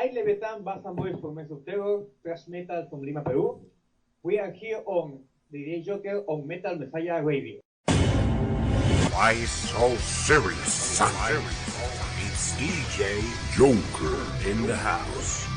Hi Leviathan, Bass and Boys from Mess of Terror, Thrash Metal from Lima, Peru. We are here on the J0KeR on Metal Messiah Radio. Why so serious, son? It's DJ Joker in the house.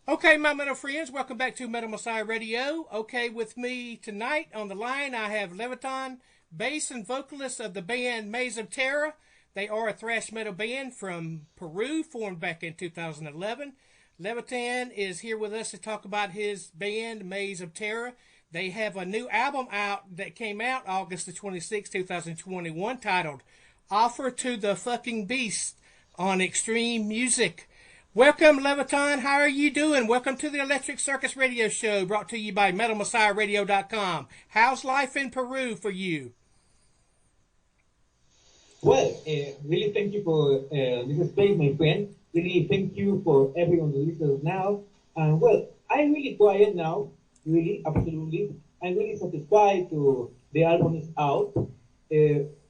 Okay, my metal friends, welcome back to Metal Messiah Radio. Okay, with me tonight on the line, I have Leviathan, bass and vocalist of the band Maze of Terror. They are a thrash metal band from Peru, formed back in 2011. Leviathan is here with us to talk about his band, Maze of Terror. They have a new album out that came out August the 26th, 2021, titled Offer to the Fucking Beast on XTREEM Music. Welcome, Leviathan. How are you doing? Welcome to the Electric Circus radio show brought to you by MetalMessiahRadio.com. How's life in Peru for you? Well, really thank you for this space, my friend. Really thank you for everyone who listens now. Well, I'm really quiet now. Really, absolutely. I'm really satisfied to the album is out.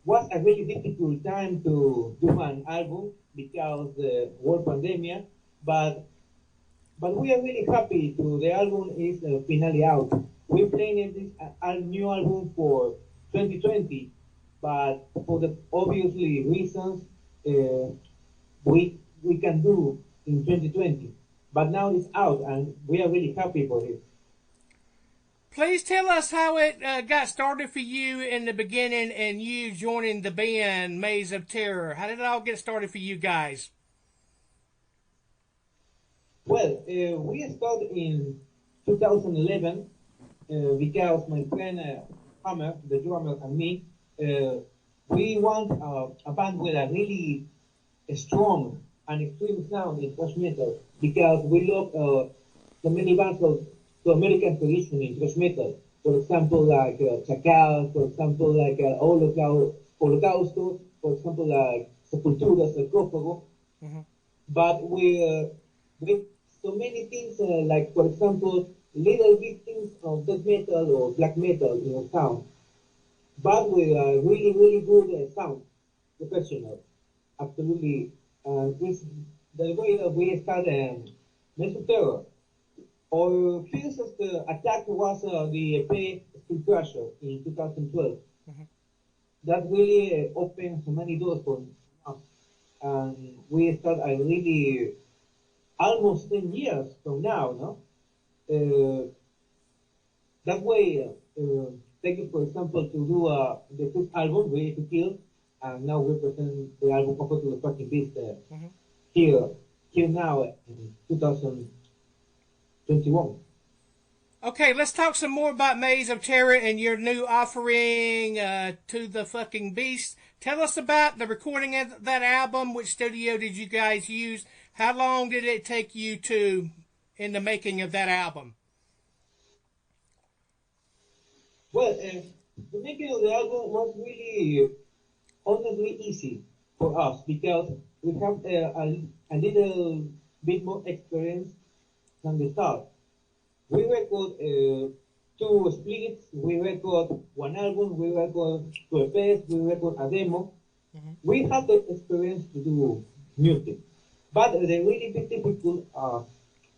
Was a really difficult time to do an album because the world pandemic. But we are really happy to the album is finally out. We're playing this new album for 2020, but for the obviously reasons we can do in 2020. But now it's out, and we are really happy for it. Please tell us how it got started for you in the beginning and you joining the band Maze of Terror. How did it all get started for you guys? Well, we started in 2011 because my friend Hammer, the drummer, and me, we want a band with a really strong and extreme sound in thrash metal because we love the many bands of the American tradition in thrash metal. For example, like Chacal, for example, like Holocausto, for example, like Sepultura, Sarcófago. Mm-hmm. But with so many things, like for example, little victims of death metal or black metal, sound, but with a really, really good sound, professional, absolutely. It's the way that we started Maze of Terror. Our first attack was the EP Steel Crusher in 2012. Mm-hmm. That really opened so many doors for us. And we started really almost 10 years from now, no? That way, take it, for example, to do the first album, Ready to Kill, and now we present the album Offer to the Fucking Beast mm-hmm. here now in 2021. Okay, let's talk some more about Maze of Terror and your new offering to the Fucking Beast. Tell us about the recording of that album. Which studio did you guys use? How long did it take you in the making of that album? Well, the making of the album was really, honestly, easy for us because we have a little bit more experience than the start. We record 2 splits, we record 1 album, we record 2 EPs, we record a demo. Mm-hmm. We have the experience to do music. But the really big difficult,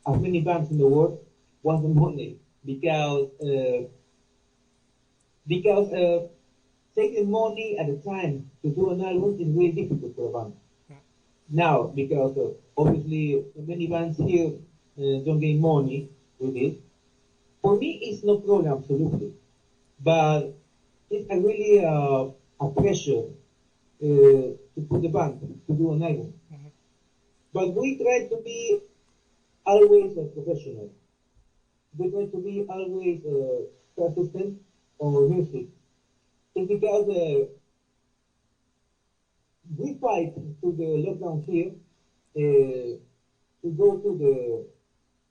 as many bands in the world, was the money because taking money at a time to do an album is really difficult for a band. Yeah. Now, because obviously many bands here don't get money with it. For me, it's no problem, absolutely. But it's a really a pressure to put the band to do an album. Mm-hmm. But we try to be always professional. We try to be always consistent on music. It's because we fight to the lockdown here to go to the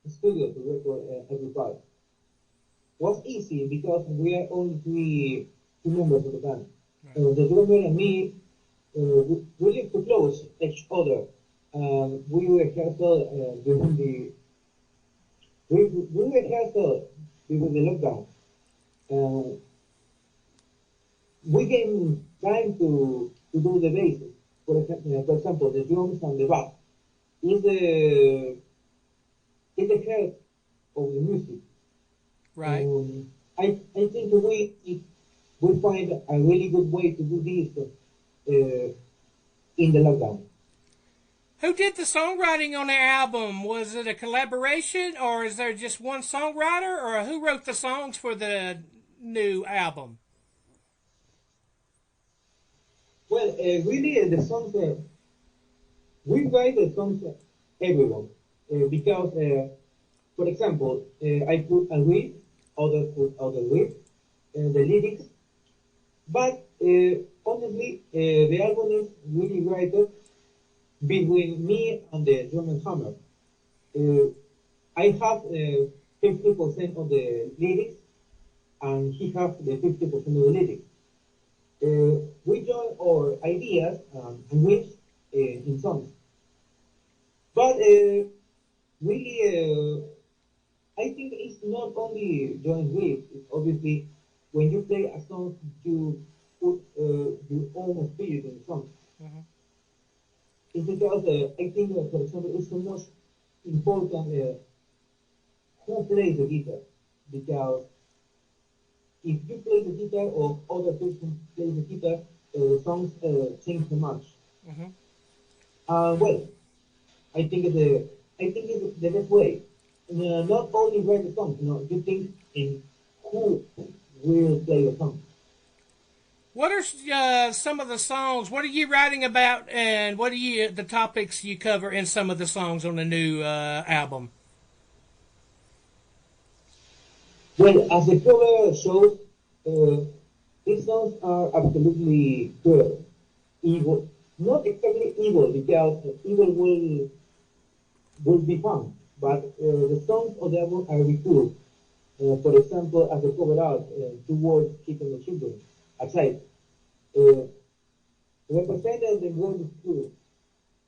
studio to record every part. Was easy because we are only three members of the band. Right. The drummer and me, we live too close each other. We rehearsal during we rehearsed before the lockdown. Uh, we gave time to do the bases. For example, the drums and the bass is the heart of the music. Right. I think we find a really good way to do this in the lockdown. Who did the songwriting on the album? Was it a collaboration, or is there just one songwriter, or who wrote the songs for the new album? Well, really, the songs we write the songs everyone because, for example, I put a riff, others put other riff, the lyrics, but honestly, the album is really written between me and the drum and hammer. I have 50% of the lyrics, and he has the 50% of the lyrics. We join our ideas and riffs in songs. But really, I think it's not only join riffs. It's obviously, when you play a song, you put your own spirit in the song. Mm-hmm. It's because I think, for example, it's the most important who plays the guitar. Because if you play the guitar or other person plays the guitar, songs change so much. Mm-hmm. Well, I think it's the best way. Not only write the song, you think in who will play the song. What are some of the songs? What are you writing about, and what are the topics you cover in some of the songs on the new album? Well, as the cover shows, these songs are absolutely good. Evil, not exactly evil, because evil will be fun, but the songs of the album are really cool. For example, as the cover art, two words keeping the children aside. Uh, represented the word truth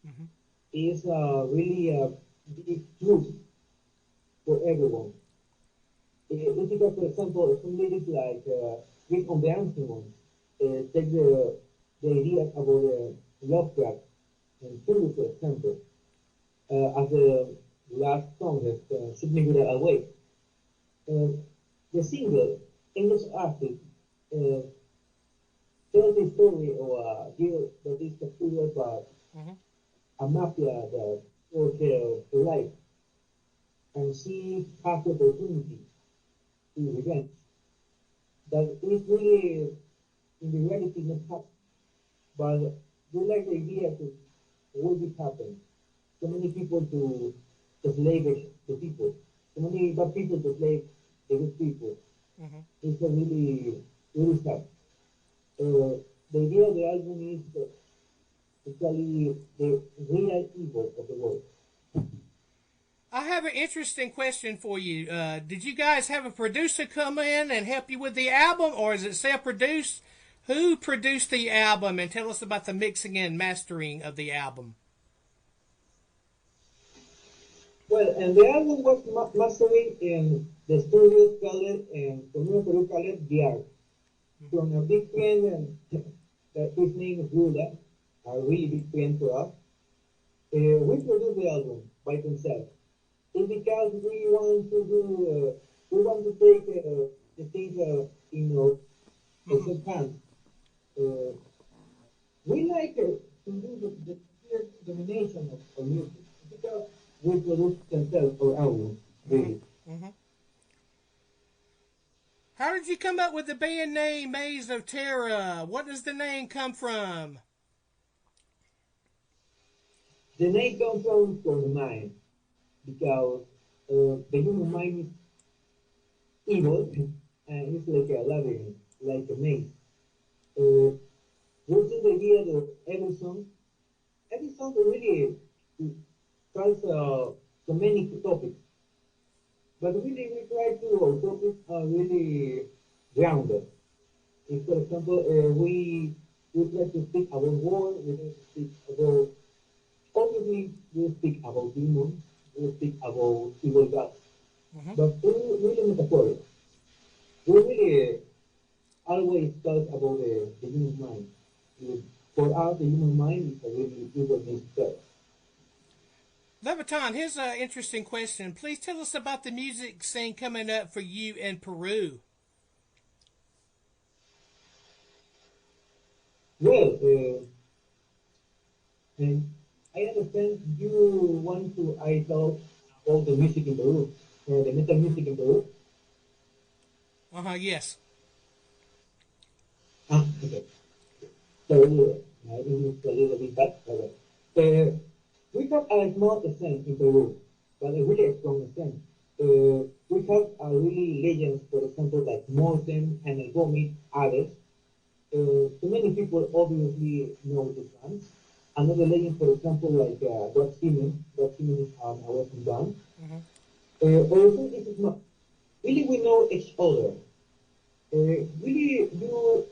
Mm-hmm. is really a big truth for everyone. If you got, for example, some lyrics like Rick on the Ancient Ones, take the ideas about Lovecraft and Circus, for example, as the last song that should me with away. The single, English Artist, uh, tells the story of a girl that is captured by Mm-hmm. a mafia that took her life, and she has the opportunity to revenge. That is really, in the reality, not happen. But we like the idea to what will happen. So many people to slave the people. So many bad people to slave the good people. Mm-hmm. It's a really sad. The idea of the album is actually the real evil of the world. I have an interesting question for you. Did you guys have a producer come in and help you with the album, or is it self-produced? Who produced the album, and tell us about the mixing and mastering of the album? Well, and the album was mastering in the studios called in Peru called the Art. From a big friend, and that his name is Lula, a really big friend to us. We produced the album by himself. It's because we want to take the things in our Mm-hmm. own hands. Uh, we like to do the clear domination of music because we produce themselves our album, Mm-hmm. really. Mm-hmm. How did you come up with the band name Maze of Terror? What does the name come from? The name comes from the mind because the human mind is evil and it's like a labyrinth, like a maze. Uh, which is the idea that every song really tries so many topics, but really we try to our topics are really grounded. If, for example, we try to speak about war, we try to speak about obviously we speak about demons, we speak about evil gods, but really metaphoric. We really always talk about the human mind. For us, the human mind is a really evil mixture. Leviton, here's an interesting question. Please tell us about the music scene coming up for you in Peru. Well, and I understand you want to I talk about the music in Peru, the metal music in Peru. Yes. Okay. So my English is a little bit bad. We have a small scene in Peru, but a really strong scene. We have a really legends, for example, like Morten and El Vomit, others. So many people obviously know these bands. Another legend, for example, like God Siemens is a Western band. Also, this is not really we know each other. Really, you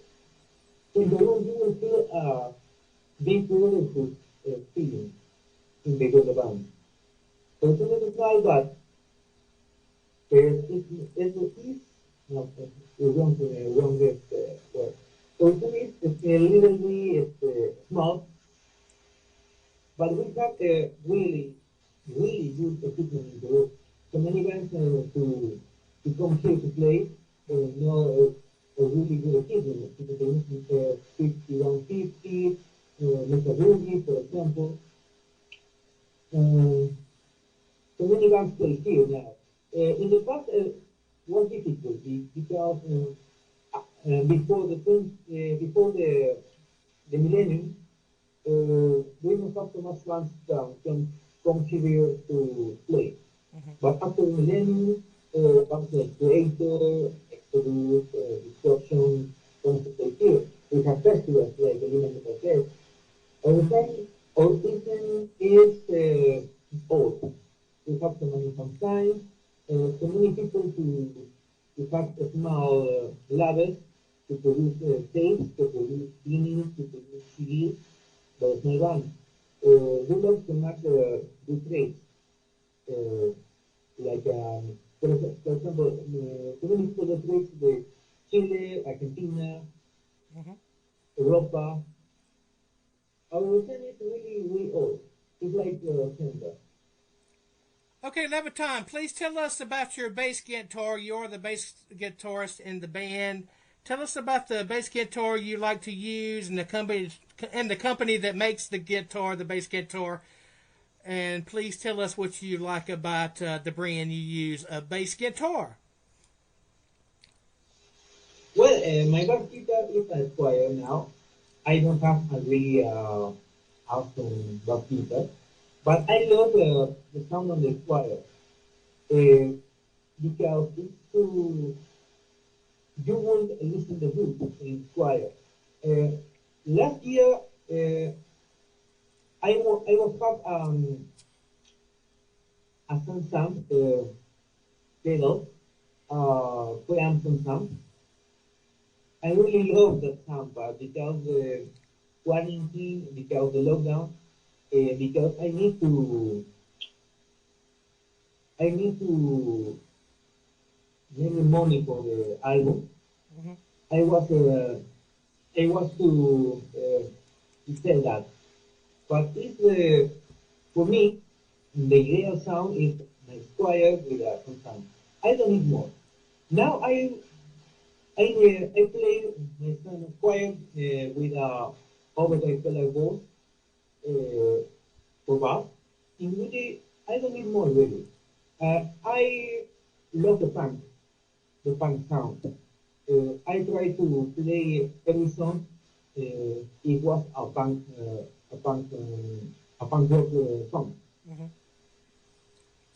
in the room you will feel big brotherhood feeling in the band. So this is not that it is no, wrong word. So it's a little bit small, but we have a really good equipment in Peru. So many bands to come here to play know a really good equipment. Because they use 5150, Mesa for example. So many bands play here now. In the past, was difficult because before the millennium, we don't have so much bands can come here to play. But after the millennium, bands like Creator, Exodus, Destruction, comes to play here. We have festivals like the Leviathan Fest. Our season is old. We have so many sometimes, so many people to have small labs to produce tapes, to produce vinyls, to produce CDs, but it's not one. We love to make good trades. Like, for example, so many people that trades with Chile, Argentina, Europa. Our scene is really old. It's like Canada. Okay, Leviton, please tell us about your bass guitar. You're the bass guitarist in the band. Tell us about the bass guitar you like to use and the company that makes the guitar, the bass guitar. And please tell us what you like about the brand you use, a bass guitar. Well, my bass guitar is a Squire now. I don't have a really awesome bass guitar, but I love the sound of the Squire because it's too, you won't listen to the book in Squire. Last year, I was have a Samsung pedal, preamp Samsung. I really love that sound, but because the quarantine, because the lockdown, because I need to make money for the album. I was to sell that, but it's for me the ideal sound is my Squire with a sound. I don't need more. Now I play my son Squire with a overdrive pedal voice for bass. In really, I don't need more really. I love the punk sound. I try to play every song. It was a punk rock song.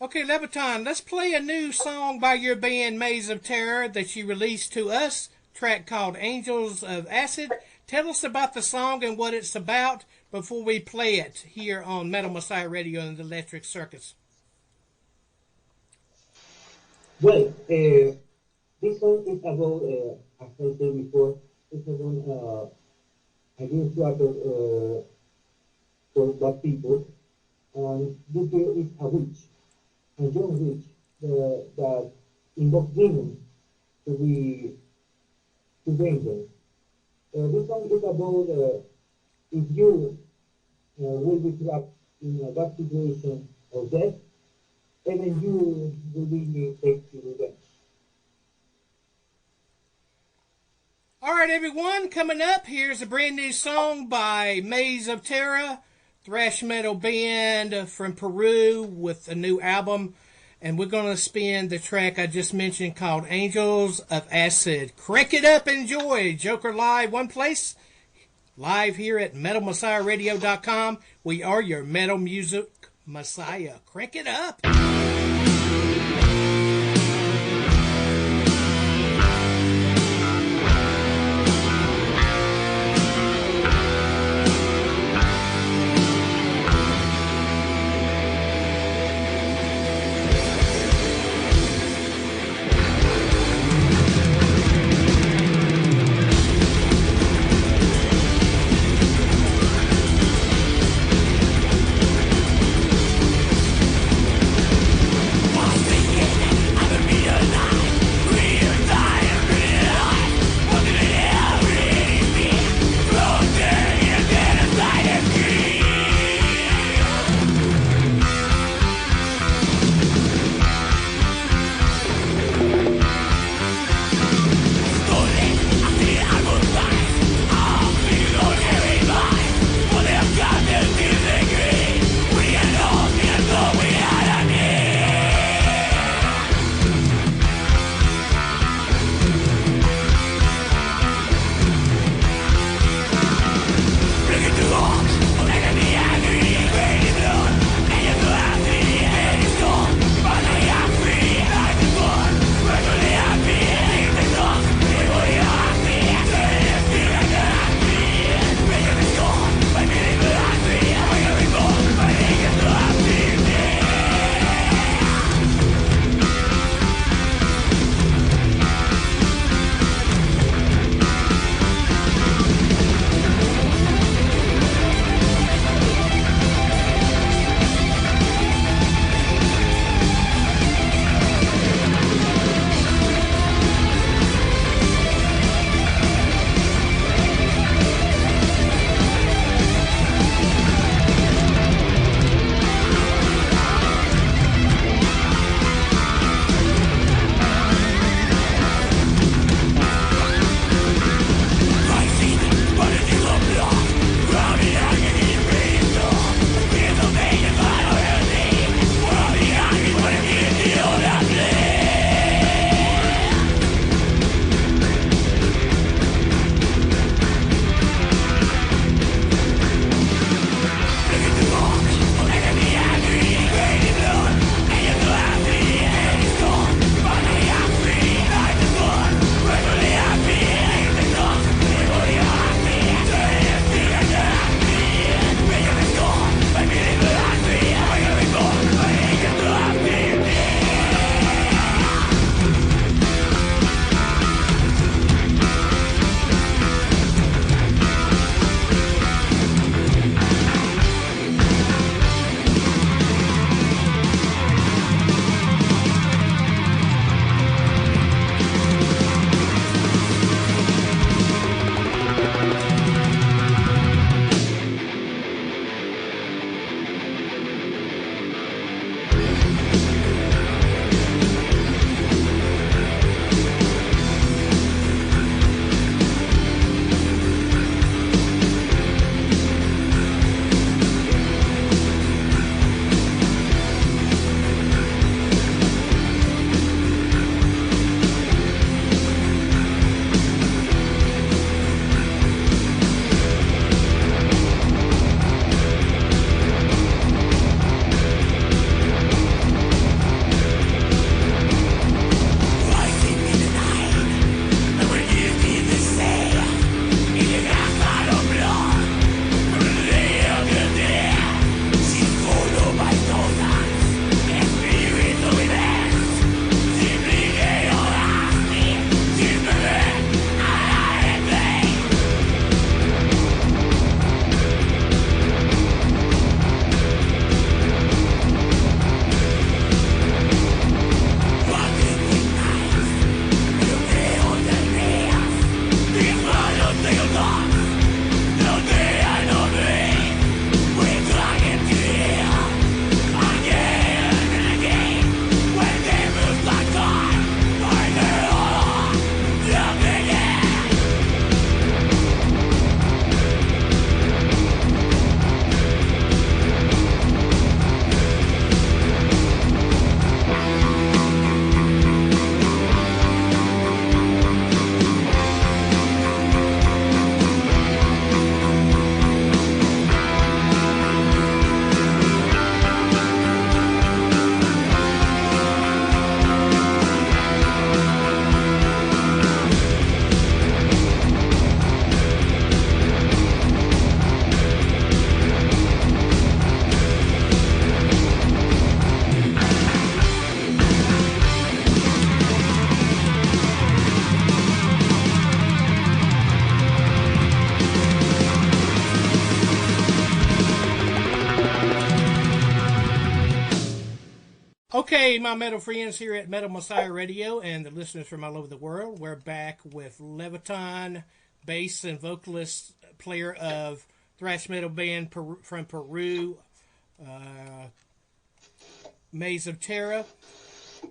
Okay, Leviton, let's play a new song by your band Maze of Terror that you released to us, track called Angels of Acid. Tell us about the song and what it's about before we play it here on Metal Messiah Radio and the Electric Circus. Well, this song is about, as I said before, it's about against water for black people. And this girl is a witch, a young witch. that invoke demons to be to danger. This song is about if you will be trapped in a bad situation of death, even you will be take to revenge. All right, everyone, coming up, here's a brand new song by Maze of Terror, thrash metal band from Peru with a new album. And we're going to spin the track I just mentioned called Angels of Acid. Crank it up, enjoy. Joker Live, one place. Live here at MetalMessiahRadio.com. We are your Metal Music Messiah. Crank it up. Okay, my metal friends here at Metal Messiah Radio and the listeners from all over the world, we're back with Leviathan, bass and vocalist player of thrash metal band from Peru, Maze of Terror.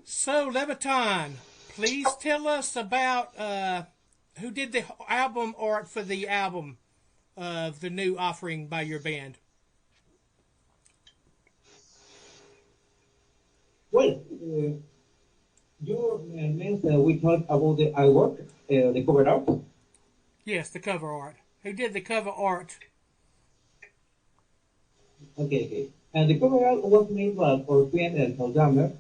So, Leviathan, please tell us about who did the album art for the album of the new offering by your band. Well, you meant we talked about the artwork, the cover art. Yes, the cover art. Who did the cover art? Okay. And the cover art was made by our friend drummer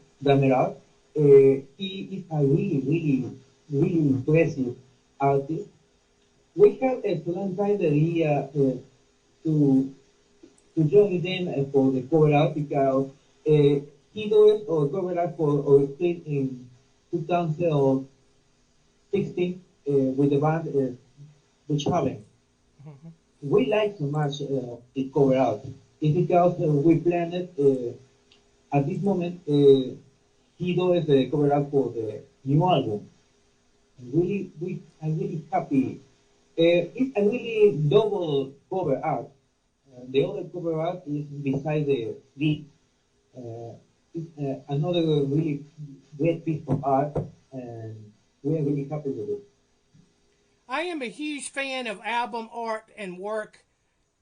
art. He is a really impressive artist. We have a long time the idea to join them for the cover art because he does our cover art for our street in 2016 with the band which Haven. Mm-hmm. We like so much the cover art. It's because we planned it at this moment. He does the cover art for the new album. I'm really happy. It's a really double cover art. The other cover art is beside the lead. It's another really great piece of art, and we are really happy with it. I am a huge fan of album art and work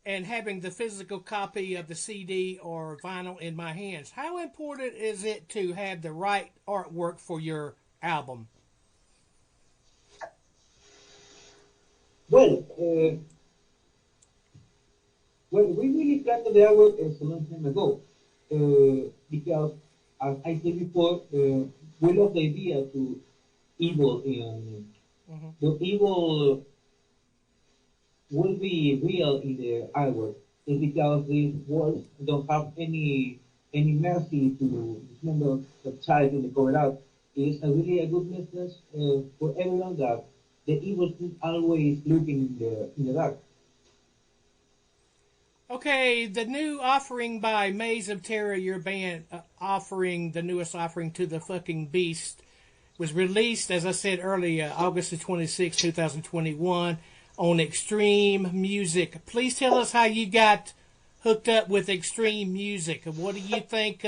and having the physical copy of the CD or vinyl in my hands. How important is it to have the right artwork for your album? Well, we really planned the artwork a long time ago because, as I said before, we love the idea to evil in the evil will be real in the artwork. It's because these words don't have any mercy to dismember the child in the cover art. It's a good message for everyone that the evil is always looking in the dark. Okay, the new offering by Maze of Terror, your band offering the newest offering to the fucking beast, was released, as I said earlier, August the 26th, 2021, on XTREEM Music. Please tell us how you got hooked up with XTREEM Music. What do you think?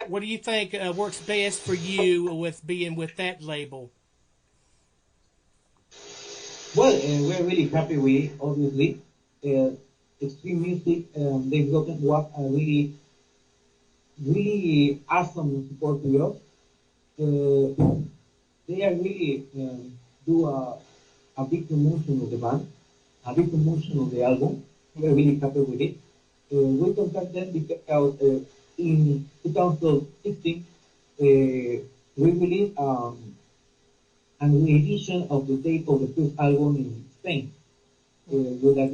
Works best for you with being with that label? Well, we're really happy with it, obviously. XTREEM Music, they've gotten what a really awesome support to us. They are really do a big promotion of the band, a big promotion of the album. We're really happy with it. We contacted them because in 2016 we released an edition of the tape of the first album in Spain. With a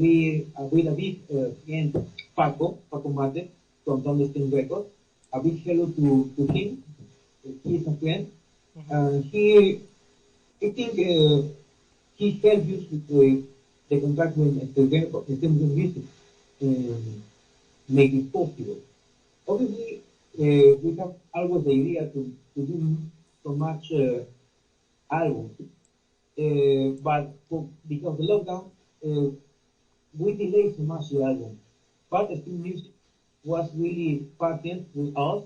big friend, Paco Mate from Thunderstone Records. A big hello to him. He's a friend. And I think he helped us with the contract with the music and make it possible. Obviously, we have always the idea to do so much albums. But because of the lockdown, we delayed so much the album. But the XTREEM Music was really patient with us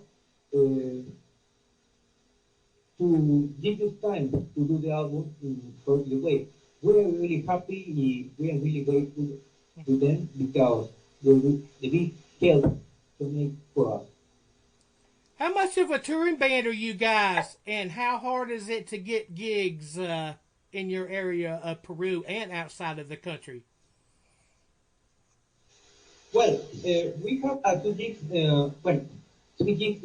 to give us time to do the album in a perfect way. We are really happy, we are really grateful to them because they big help to make for us. How much of a touring band are you guys, and how hard is it to get gigs in your area of Peru and outside of the country? Well, we have two gigs, three gigs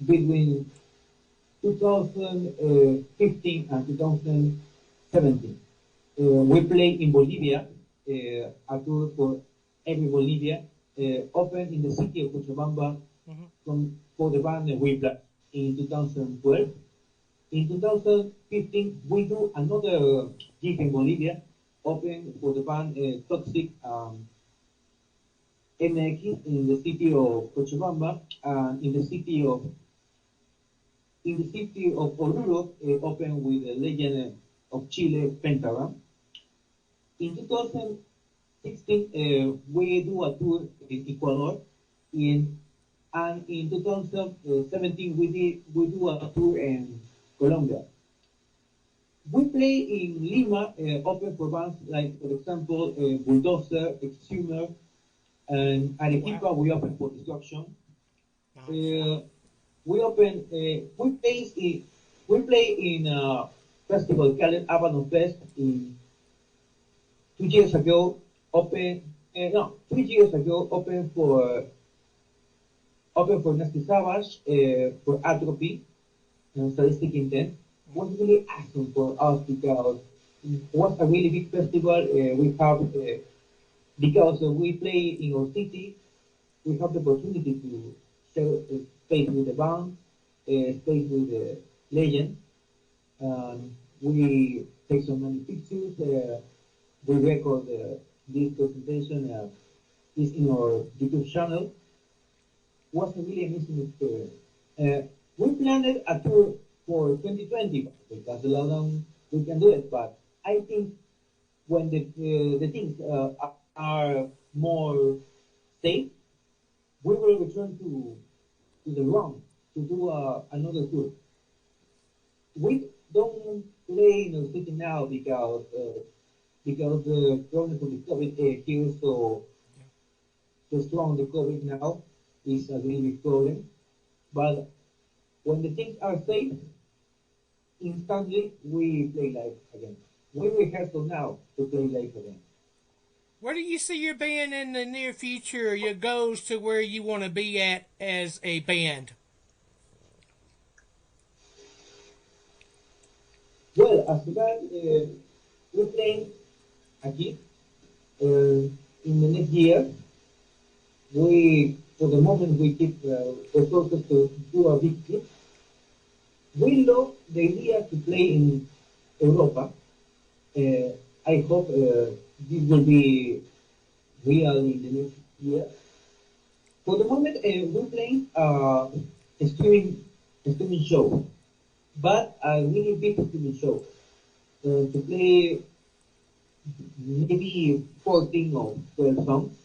between 2015 and 2017. We play in Bolivia, a tour for every Bolivia, open in the city of Cochabamba for the band Whiplash in 2012. In 2015, we do another gig in Bolivia, open for the band Toxic MX in the city of Cochabamba, and in the city of Oruro, opened with the legend of Chile, Pentagram. In 2016, we do a tour in Ecuador, and in 2017 we do a tour in Colombia. We play in Lima, open for bands like, for example, Bulldozer, Exhumer, and Arequipa. Wow. We open for Destruction. Nice. We play in a festival called Avalon Fest in 2 years ago. 3 years ago, open for Nasty Savage, for Atrophy, and Sadistic Intent. Was really awesome for us because it was a really big festival. We have because we play in our city, we have the opportunity to share space with the band, space with the legend. We take so many pictures. We record this presentation. Is in our YouTube channel. Was a really amazing experience. We planned a tour for 2020 because the lockdown we can do it, but I think when the things are more safe, we will return to the ground to do another tour. We don't play in the city now because the problem for the COVID here is so strong. The COVID now is a really big problem, but when the things are safe, instantly we play live again. We rehearsal now to play live again. Where do you see your band in the near future? Your goals to where you want to be at as a band? Well, as a band, we're playing aquí. In the next year, for the moment, we keep resources to do a big trip. We love the idea to play in Europa. I hope this will be real in the next year. For the moment, we're playing a streaming show, but a really big streaming show. To play maybe 14 or 12 songs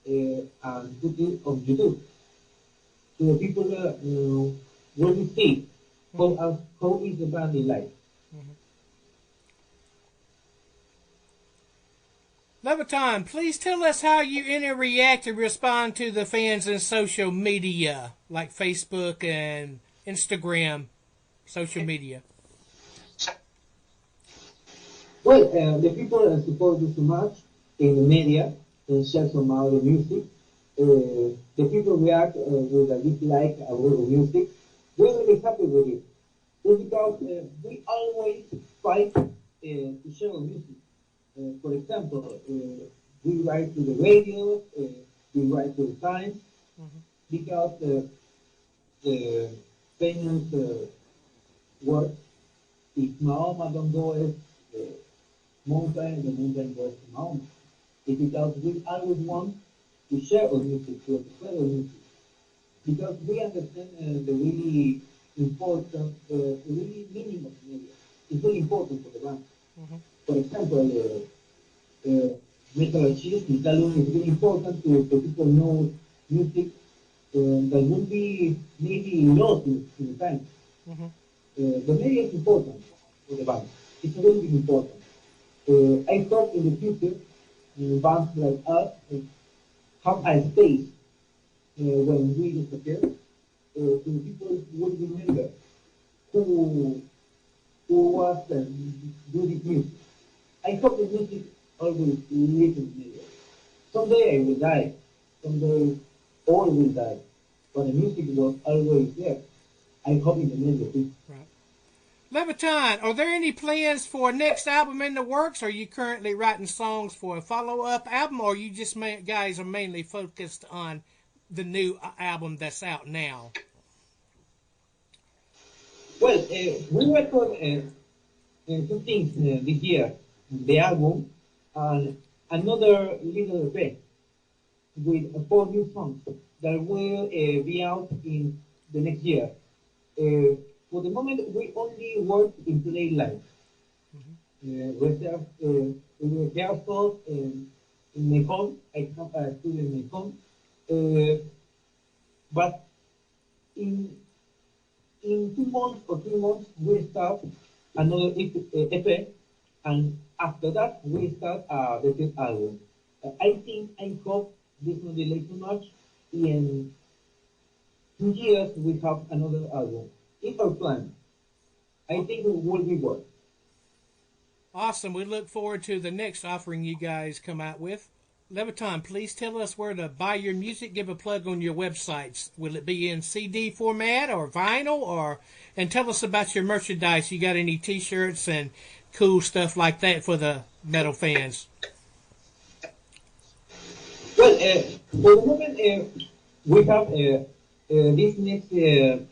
and put it on YouTube. So the people will see how is the band in life. Mm-hmm. Leviathan, please tell us how you react and respond to the fans in social media, like Facebook and Instagram, social media. Well, the people support you so much in the media and share some of the music. The people react with a dislike our music. We're really happy with it. It's because we always fight to share our music. For example, we write to the radio, we write to the Times, because the famous word, if Mahoma don't go as the mountain goes to Mahoma. It's because we always want to share our music, to spread our music, because we understand the really important, the really meaning of the media. It's very important for the band. For example, Metal Archives, Metal is very important to people know music that will be maybe lost in time. The media is important for the band. It's very important. I hope in the future, bands like us have a space when we disappear, so people will remember who was doing this music. I hope the music always lives in media. Someday I will die. Someday all will die. But the music was always there. I hope in the media too. Right. Leviathan, are there any plans for a next album in the works? Are you currently writing songs for a follow-up album, or you just guys are mainly focused on the new album that's out now? Well, we record 2 things this year. The album and another little EP. with 4 new songs that will be out in the next year. For the moment, we only work in play live. We rehearsal in my home. I have a studio in my home. But in 2 months or 3 months, we start another EP, and after that, we start the third album. I hope this will delay too much. In 2 years, we have another album. It's our plan. I think it will be worth. Awesome. We look forward to the next offering you guys come out with. Leviathan, please tell us where to buy your music. Give a plug on your websites. Will it be in CD format or vinyl, and tell us about your merchandise. You got any T-shirts and cool stuff like that for the metal fans? Well, for the moment, we have this next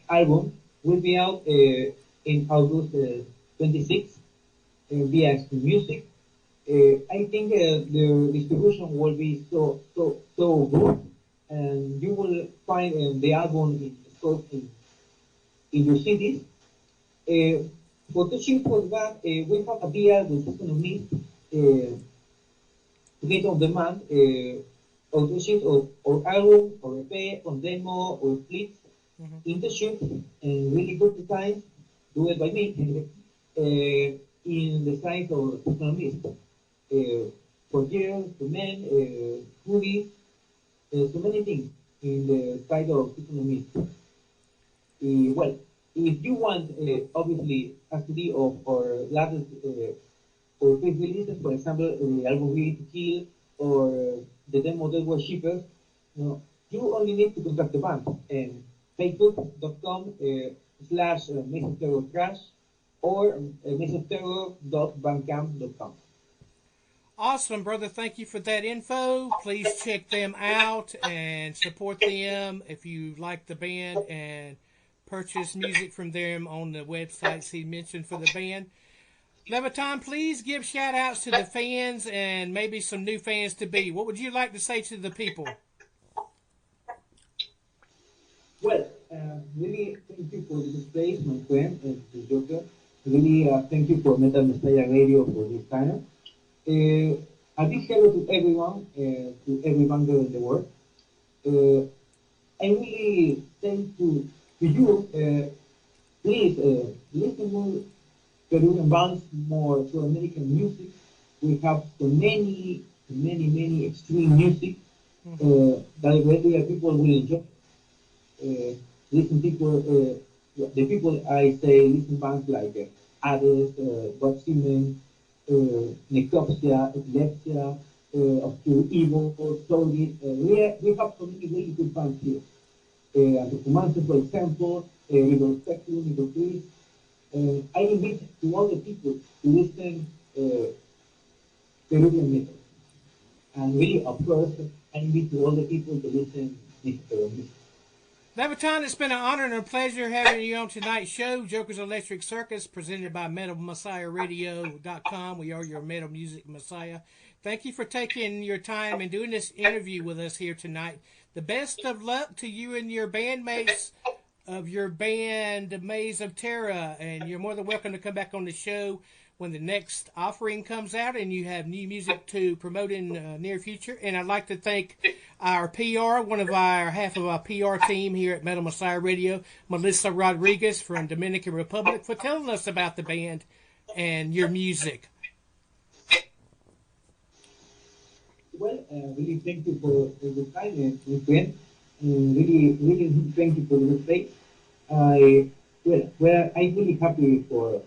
album will be out in August 26th via XTREEM Music. I think the distribution will be so good, and you will find the album in your cities. For touching for that, we have a deal with Economy to get on demand auditions or album or EP on demo or splits in the ship and really good designs do it by me in the size of Economist. For girls, for men, hoodies, so many things in the side of Economist. Well, if you want, obviously, a CD of our latest or first releases, for example, the album We to Kill or the demo that was cheaper, you only need to contact the band and facebook.com/Thrash or mesofterror.bandcamp.com. Awesome, brother. Thank you for that info. Please check them out and support them if you like the band, and purchase music from them on the websites he mentioned for the band. Leviathan, please give shout outs to the fans and maybe some new fans to be. What would you like to say to the people? Well, really thank you for this space, my friend, and the Joker. Really thank you for Metal Messiah Radio for this time. A big hello to everyone, to every band in the world. I really thank to you. Please listen more Peruvian bands, more to American music. We have so many extreme music that regular people will enjoy. Listen people, the people I say listen bands like Abut, Godsman, Necropsia, Epilepsia, Obscure Evil, Solid. We have so many really good bands here. And the Commander, for example, Evil Spectrum, Evil Priest. I invite to all the people to listen Peruvian metal. And really, of course, I invite to all the people to listen this Peruvian music. Leviathan, it's been an honor and a pleasure having you on tonight's show, Joker's Electric Circus, presented by MetalMessiahRadio.com. We are your Metal Music Messiah. Thank you for taking your time and doing this interview with us here tonight. The best of luck to you and your bandmates of your band, Maze of Terror, and you're more than welcome to come back on the show when the next offering comes out and you have new music to promote in the near future. And I'd like to thank our PR, half of our PR team here at Metal Messiah Radio, Melissa Rodriguez from Dominican Republic, for telling us about the band and your music. Well, really thank you for the time, my friend. Really thank you for the space. I'm really happy for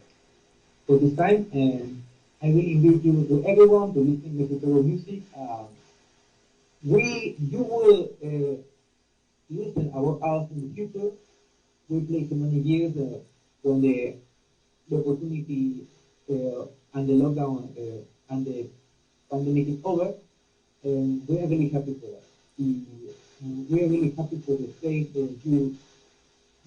this time, and I really invite you to everyone to listen to the music. You will listen our house in the future. We play so many years when the opportunity and the lockdown and the pandemic is over. We are really happy for that. We are really happy for the space you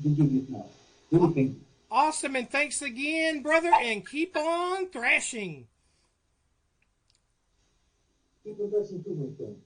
give us now. Really thank you. Awesome, and thanks again, brother, and keep on thrashing. Keep on thrashing too, my friend.